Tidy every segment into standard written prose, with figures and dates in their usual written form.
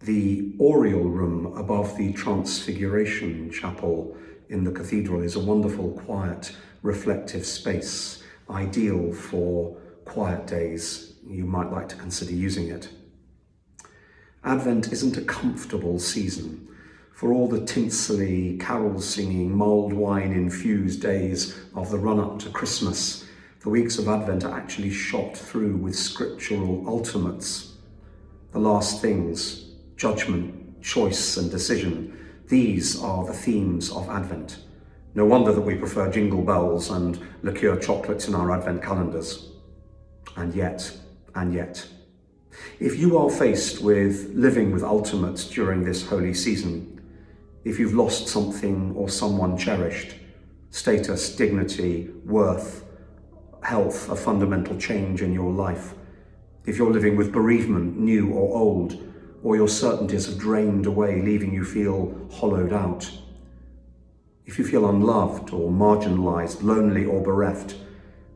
The oriel room above the Transfiguration Chapel in the cathedral is a wonderful, quiet, reflective space, ideal for quiet days. You might like to consider using it. Advent isn't a comfortable season. For all the tinsely, carol-singing, mulled wine-infused days of the run-up to Christmas, the weeks of Advent are actually shot through with scriptural ultimates. The last things, judgment, choice and decision, these are the themes of Advent. No wonder that we prefer jingle bells and liqueur chocolates in our Advent calendars. And yet, if you are faced with living with ultimates during this holy season, if you've lost something or someone cherished, status, dignity, worth, health, a fundamental change in your life, if you're living with bereavement, new or old, or your certainties have drained away, leaving you feel hollowed out, if you feel unloved or marginalized, lonely or bereft,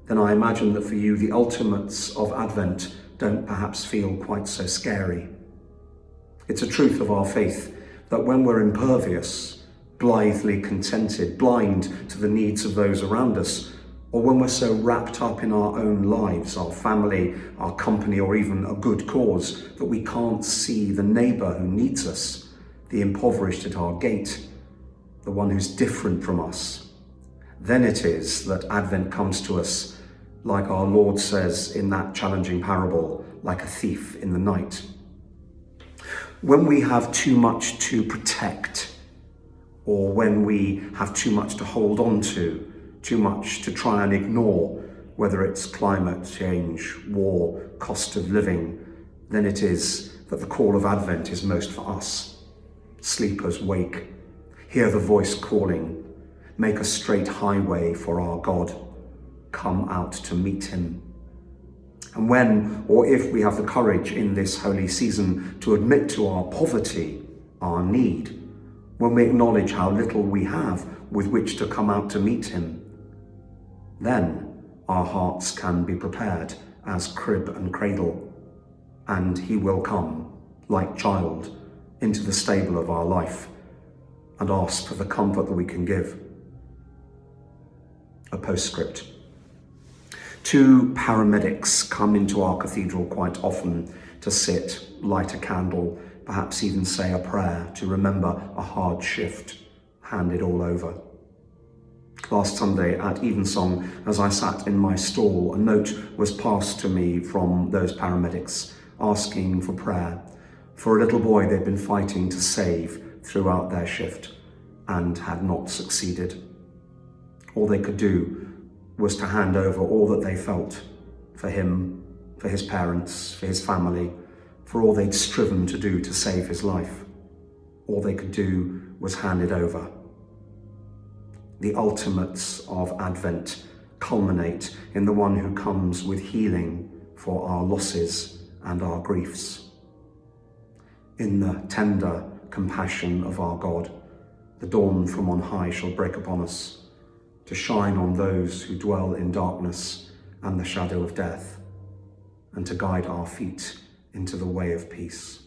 then I imagine that for you the ultimates of Advent don't perhaps feel quite so scary. It's a truth of our faith that when we're impervious, blithely contented, blind to the needs of those around us, or when we're so wrapped up in our own lives, our family, our company, or even a good cause, that we can't see the neighbour who needs us, the impoverished at our gate, the one who's different from us, then it is that Advent comes to us, like our Lord says in that challenging parable, like a thief in the night. When we have too much to protect, or when we have too much to hold on to, too much to try and ignore, whether it's climate change, war, cost of living, then it is that the call of Advent is most for us. Sleepers wake, hear the voice calling, make a straight highway for our God, come out to meet him. And when or if we have the courage in this holy season to admit to our poverty, our need, when we acknowledge how little we have with which to come out to meet him, then our hearts can be prepared as crib and cradle, and he will come, like child, into the stable of our life and ask for the comfort that we can give. A postscript. 2 paramedics come into our cathedral quite often to sit, light a candle, perhaps even say a prayer to remember a hard shift handed all over. Last Sunday at Evensong, as I sat in my stall, a note was passed to me from those paramedics asking for prayer for a little boy they'd been fighting to save throughout their shift and had not succeeded. All they could do was to hand over all that they felt for him, for his parents, for his family, for all they'd striven to do to save his life. All they could do was hand it over. The ultimates of Advent culminate in the one who comes with healing for our losses and our griefs. In the tender compassion of our God, the dawn from on high shall break upon us, to shine on those who dwell in darkness and the shadow of death, and to guide our feet into the way of peace.